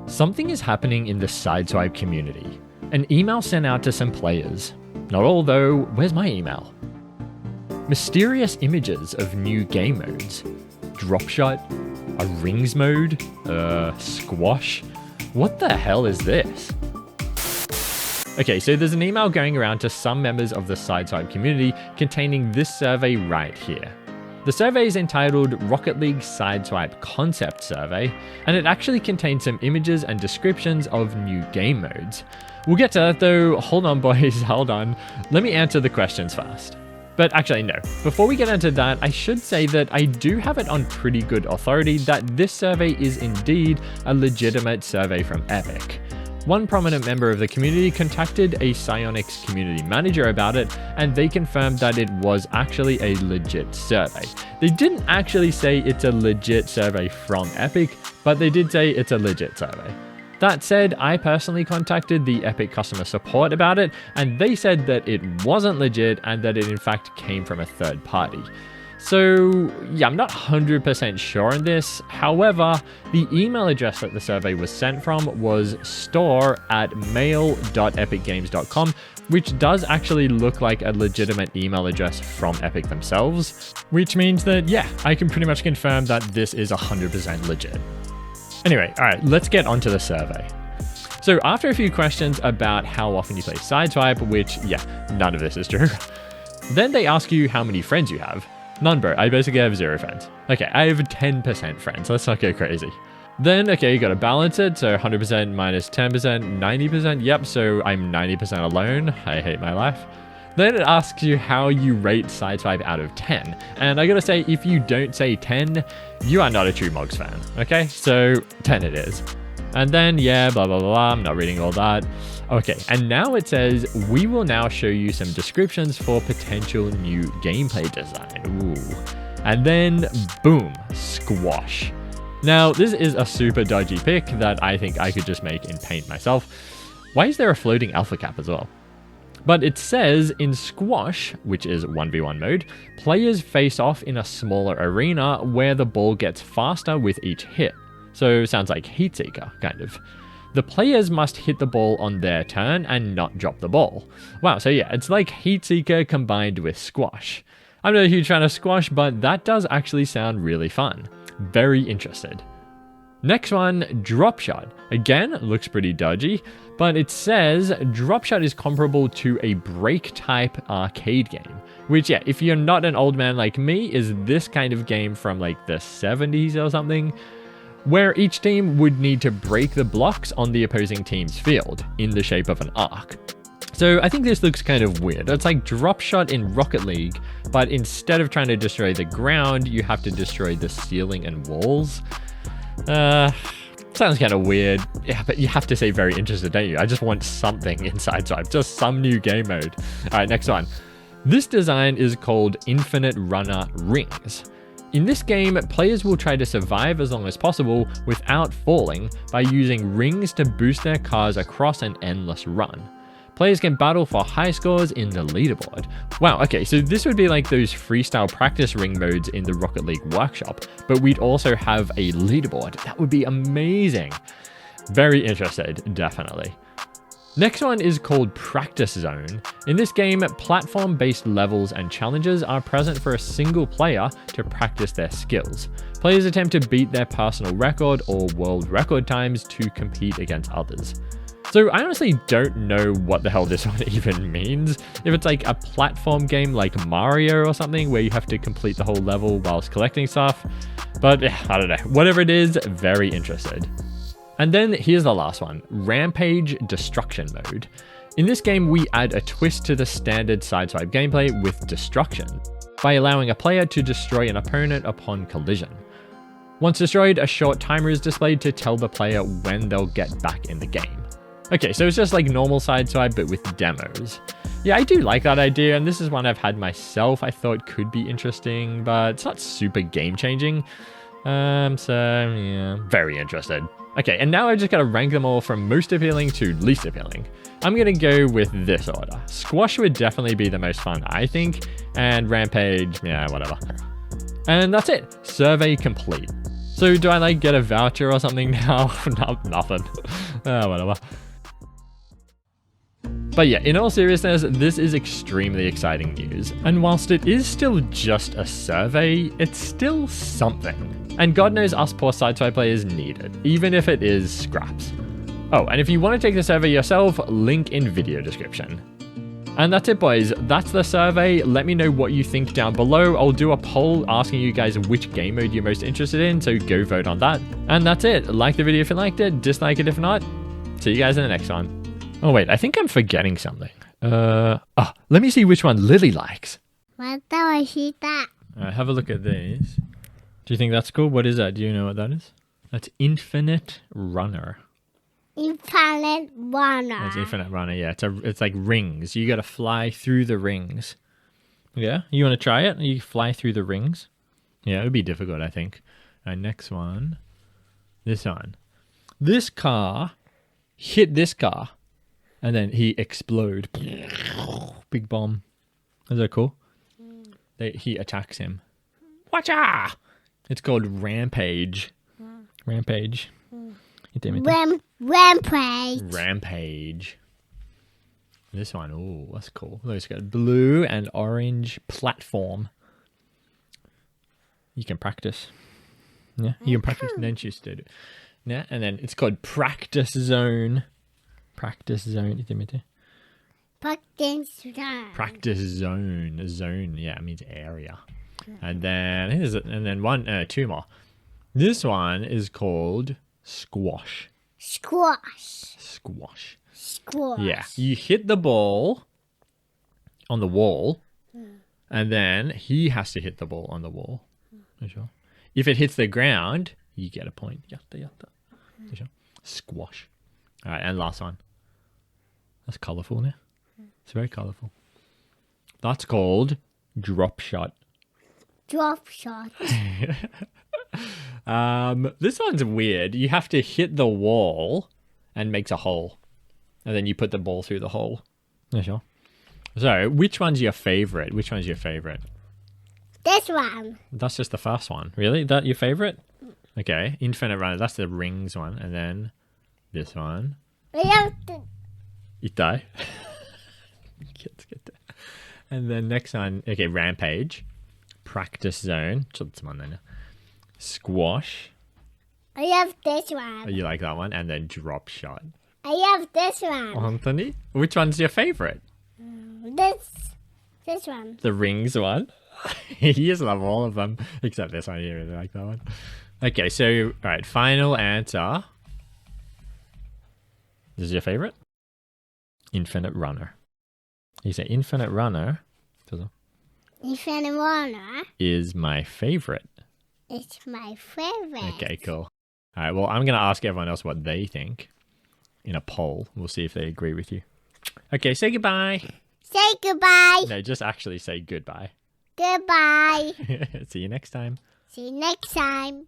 Something is happening in the Sideswipe community. An email sent out to some players. Not all though, where's my email? Mysterious images of new game modes. Dropshot? A rings mode? Squash? What the hell is this? Okay, so there's an email going around to some members of the Sideswipe community containing this survey right here. The survey is entitled Rocket League Sideswipe Concept Survey, and it actually contains some images and descriptions of new game modes. We'll get to that though. Hold on boys, hold on. Let me answer the questions first. But actually no, before we get into that, I should say that I do have it on pretty good authority that this survey is indeed a legitimate survey from Epic. One prominent member of the community contacted a Psyonix community manager about it, and they confirmed that it was actually a legit survey. They didn't actually say it's a legit survey from Epic, but they did say it's a legit survey. That said, I personally contacted the Epic customer support about it, and they said that it wasn't legit and that it in fact came from a third party. So yeah, I'm not 100% sure on this. However, the email address that the survey was sent from was store@mail.epicgames.com, which does actually look like a legitimate email address from Epic themselves, which means that yeah, I can pretty much confirm that this is 100% legit. Anyway, alright, let's get onto the survey. So after a few questions about how often you play Sideswipe, which yeah, none of this is true, then they ask you how many friends you have. None, bro. I basically have 0 friends. Okay, I have 10% friends. Let's not go crazy. Then, okay, you gotta balance it. So 100% minus 10%, 90%. Yep, so I'm 90% alone. I hate my life. Then it asks you how you rate Sideswipe out of 10. And I gotta say, if you don't say 10, you are not a true Mogz fan. Okay, so 10 it is. And then, yeah, blah, blah, blah, blah. I'm not reading all that. Okay, and now it says, we will now show you some descriptions for potential new gameplay design. Ooh. And then, boom, squash. Now, this is a super dodgy pick that I think I could just make in Paint myself. Why is there a floating alpha cap as well? But it says, in squash, which is 1v1 mode, players face off in a smaller arena where the ball gets faster with each hit. So, sounds like Heatseeker, kind of. The players must hit the ball on their turn and not drop the ball. Wow, so yeah, it's like Heatseeker combined with squash. I'm not a huge fan of squash, but that does actually sound really fun. Very interested. Next one, Dropshot. Again, looks pretty dodgy, but it says Dropshot is comparable to a break-type arcade game. Which, yeah, if you're not an old man like me, is this kind of game from like the 70s or something, where each team would need to break the blocks on the opposing team's field in the shape of an arc. So I think this looks kind of weird. It's like Dropshot in Rocket League, but instead of trying to destroy the ground, you have to destroy the ceiling and walls. Sounds kind of weird. Yeah, but you have to say very interested, don't you? I just want something in Sideswipe, just some new game mode. All right, next one. This design is called Infinite Runner Rings. In this game, players will try to survive as long as possible without falling by using rings to boost their cars across an endless run. Players can battle for high scores in the leaderboard. Wow, okay, so this would be like those freestyle practice ring modes in the Rocket League workshop, but we'd also have a leaderboard. That would be amazing. Very interested, definitely. Next one is called Practice Zone. In this game, platform-based levels and challenges are present for a single player to practice their skills. Players attempt to beat their personal record or world record times to compete against others. So I honestly don't know what the hell this one even means. If it's like a platform game like Mario or something where you have to complete the whole level whilst collecting stuff. But I don't know. Whatever it is, very interested. And then here's the last one, Rampage Destruction Mode. In this game, we add a twist to the standard Sideswipe gameplay with destruction, by allowing a player to destroy an opponent upon collision. Once destroyed, a short timer is displayed to tell the player when they'll get back in the game. Okay, so it's just like normal Sideswipe, but with demos. Yeah, I do like that idea, and this is one I've had myself I thought could be interesting, but it's not super game-changing. So yeah, very interested. Okay, and now I just gotta rank them all from most appealing to least appealing. I'm gonna go with this order. Squash would definitely be the most fun, I think, and Rampage, yeah, whatever. And that's it. Survey complete. So do I like get a voucher or something now? Nothing. Whatever. But yeah, in all seriousness, this is extremely exciting news. And whilst it is still just a survey, it's still something. And God knows us poor Sideswipe players need it, even if it is scraps. Oh, and if you want to take the survey yourself, link in video description. And that's it, boys. That's the survey. Let me know what you think down below. I'll do a poll asking you guys which game mode you're most interested in, so go vote on that. And that's it. Like the video if you liked it, dislike it if not. See you guys in the next one. Oh wait, I think I'm forgetting something. Let me see which one Lily likes. Have a look at these. Do you think that's cool? What is that? Do you know what that is? That's Infinite Runner. Infinite Runner. That's Infinite Runner, yeah. It's like rings. You gotta fly through the rings. Yeah? You wanna try it? You fly through the rings? Yeah, it would be difficult, I think. Alright, next one. This one. This car hit this car. And then he explode. Big bomb. Is that cool? He attacks him. Watcha! It's called Rampage. Rampage. Rampage. Rampage. This one, ooh, that's cool. Look, it's got blue and orange platform. You can practice. Yeah, you can practice and then choose to do it. Yeah, and then it's called Practice Zone. Practice Zone. Practice Zone. Practice Zone. Zone, yeah, it means area. And then two more. This one is called Squash. Squash. Squash. Squash. Yeah, you hit the ball on the wall, and then he has to hit the ball on the wall. Sure. If it hits the ground, you get a point. Yatta. Sure. Squash. All right, and last one. That's colourful now. It's very colourful. That's called Dropshot. Dropshot. This one's weird. You have to hit the wall and makes a hole. And then you put the ball through the hole. Yeah, sure. So, which one's your favourite? Which one's your favourite? This one. That's just the first one. Really? That your favourite? Okay. Infinite Runner. That's the rings one. And then this one. Itai. And then next one. Okay, Rampage. Practice Zone. Squash. I have this one. Oh, you like that one? And then Dropshot. I have this one. Anthony? Which one's your favourite? This one. The rings one? You just love all of them. Except this one. You really like that one. Okay, so, alright, final answer. This is your favourite? Infinite Runner. You say Infinite Runner. Infinite Runner is my favourite. It's my favourite. Okay, cool. Alright, well, I'm going to ask everyone else what they think in a poll. We'll see if they agree with you. Okay, say goodbye. Say goodbye. No, just actually say goodbye. Goodbye. See you next time. See you next time.